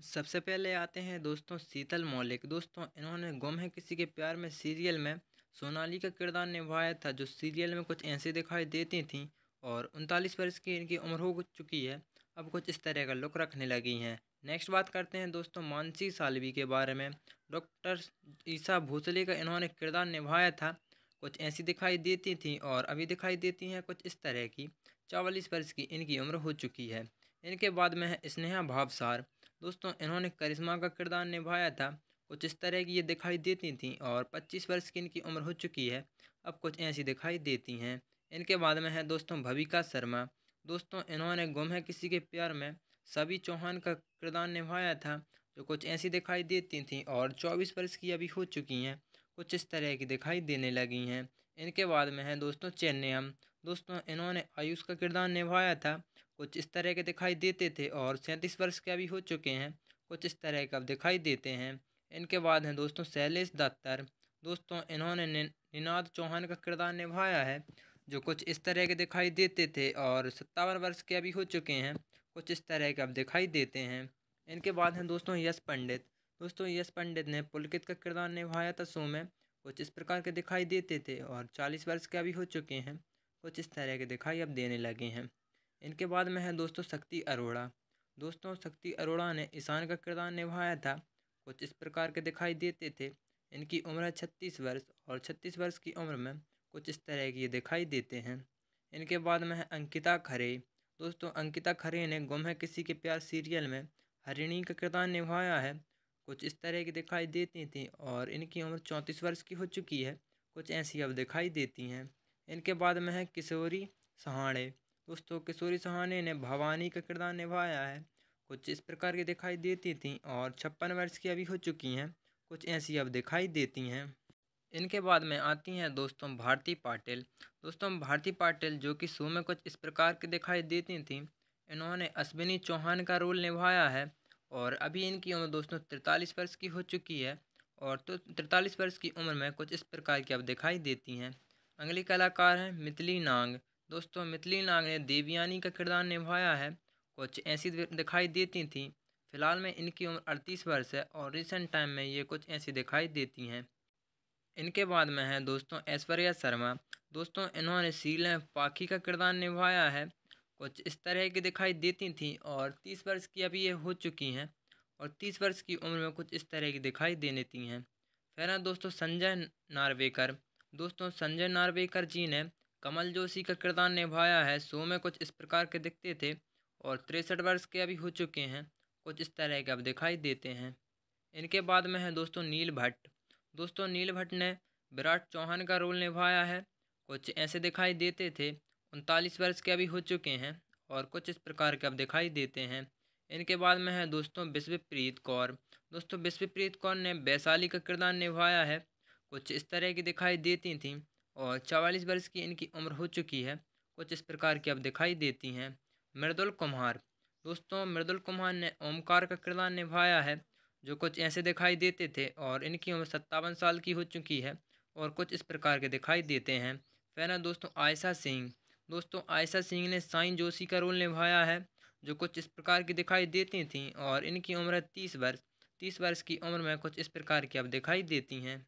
सबसे पहले आते हैं दोस्तों शीतल मौलिक। दोस्तों इन्होंने गुम है किसी के प्यार में सीरियल में सोनाली का किरदार निभाया था, जो सीरियल में कुछ ऐसे दिखाई देती थीं और 39 वर्ष की इनकी उम्र हो चुकी है। अब कुछ इस तरह का लुक रखने लगी हैं। नेक्स्ट बात करते हैं दोस्तों मानसी सालवी के बारे में। डॉक्टर ईशा भोसले का इन्होंने किरदार निभाया था, कुछ ऐसी दिखाई देती थी और अभी दिखाई देती हैं कुछ इस तरह की। 44 वर्ष की इनकी उम्र हो चुकी है। इनके बाद में है स्नेहा भावसार। दोस्तों इन्होंने करिश्मा का किरदार निभाया था, कुछ इस तरह की ये दिखाई देती थीं और 25 वर्ष की इनकी उम्र हो चुकी है। अब कुछ ऐसी दिखाई देती हैं। इनके बाद में है दोस्तों भविका शर्मा। दोस्तों इन्होंने गुम है किसी के प्यार में सभी चौहान का किरदार निभाया था, जो कुछ ऐसी दिखाई देती थीं और 24 वर्ष की अभी हो चुकी हैं। कुछ इस तरह की दिखाई देने लगी हैं। इनके बाद में है दोस्तों चेन्नयम। दोस्तों इन्होंने आयुष का किरदार निभाया था, कुछ इस तरह के दिखाई देते थे और 37 वर्ष के अभी हो चुके हैं। कुछ इस तरह के अब दिखाई देते हैं। इनके बाद हैं दोस्तों शैलेश दत्तर। दोस्तों इन्होंने निनाद चौहान का किरदार निभाया है, जो कुछ इस तरह के दिखाई देते थे और 57 वर्ष के अभी हो चुके हैं। कुछ इस तरह के अब दिखाई देते हैं। इनके बाद हैं दोस्तों यश पंडित। दोस्तों यश पंडित ने पुलकित का किरदार निभाया था शो में, कुछ इस प्रकार के दिखाई देते थे और 40 वर्ष के अभी हो चुके हैं। कुछ इस तरह के दिखाई अब देने लगे हैं। इनके बाद में है दोस्तों शक्ति अरोड़ा। दोस्तों शक्ति अरोड़ा ने ईशान का किरदार निभाया था, कुछ इस प्रकार के दिखाई देते थे। इनकी उम्र है 36 वर्ष और 36 वर्ष की उम्र में कुछ इस तरह की ये दिखाई देते हैं। इनके बाद में है अंकिता खरे। दोस्तों अंकिता खरे ने गुम है किसी के प्यार सीरियल में हरिणी का किरदार निभाया है, कुछ इस तरह की दिखाई देती थी और इनकी उम्र 34 वर्ष की हो चुकी है। कुछ ऐसी अब दिखाई देती हैं। इनके बाद में है किशोरी सहाणे। दोस्तों किशोरी सहाने ने भवानी का किरदार निभाया है, कुछ इस प्रकार की दिखाई देती थीं और 56 वर्ष की अभी हो चुकी हैं। कुछ ऐसी अब दिखाई देती हैं। इनके बाद में आती हैं दोस्तों भारती पाटिल। दोस्तों भारती पाटिल जो कि शो में कुछ इस प्रकार की दिखाई देती थीं। इन्होंने अश्विनी चौहान का रोल निभाया है और अभी इनकी उम्र दोस्तों 43 वर्ष की हो चुकी है और तो 43 वर्ष की उम्र में कुछ इस प्रकार की अब दिखाई देती हैं। अगली कलाकार हैं मितली नाग। दोस्तों मितली नाग ने देवयानी का किरदार निभाया है, कुछ ऐसी दिखाई देती थी। फिलहाल में इनकी उम्र 38 वर्ष है और रिसेंट टाइम में ये कुछ ऐसी दिखाई देती हैं। इनके बाद में है दोस्तों ऐश्वर्या शर्मा। दोस्तों इन्होंने सीरियल में पाखी का किरदार निभाया है, कुछ इस तरह की दिखाई देती थी और 30 वर्ष की अभी ये हो चुकी हैं और 30 वर्ष की उम्र में कुछ इस तरह की दिखाई दे देती हैं। फिर है दोस्तों संजय नार्वेकर। दोस्तों संजय नार्वेकर जी ने कमल जोशी का किरदार निभाया है, शो में कुछ इस प्रकार के दिखते थे और 63 वर्ष के अभी हो चुके हैं। कुछ इस तरह के अब दिखाई देते हैं। इनके बाद में है दोस्तों नील भट्ट। दोस्तों नील भट्ट ने विराट चौहान का रोल निभाया है, कुछ ऐसे दिखाई देते थे। 39 वर्ष के अभी हो चुके हैं और कुछ इस प्रकार के अब दिखाई देते हैं। इनके बाद में है दोस्तों विश्वप्रीत कौर। दोस्तों विश्वप्रीत कौर ने वैशाली का किरदार निभाया है, कुछ इस तरह की दिखाई देती थी और 44 वर्ष की इनकी उम्र हो चुकी है। कुछ इस प्रकार की अब दिखाई देती हैं। मृदुल कुमार। दोस्तों मृदुल कुमार ने ओमकार का किरदार निभाया है, जो कुछ ऐसे दिखाई देते थे और इनकी उम्र 57 साल की हो चुकी है और कुछ इस प्रकार के दिखाई देते हैं। फिर है दोस्तों आयशा सिंह। दोस्तों आयशा सिंह ने साईं जोशी का रोल निभाया है, जो कुछ इस प्रकार की दिखाई देती थीं और इनकी उम्र है 30 वर्ष। 30 वर्ष की उम्र में कुछ इस प्रकार की अब दिखाई देती हैं।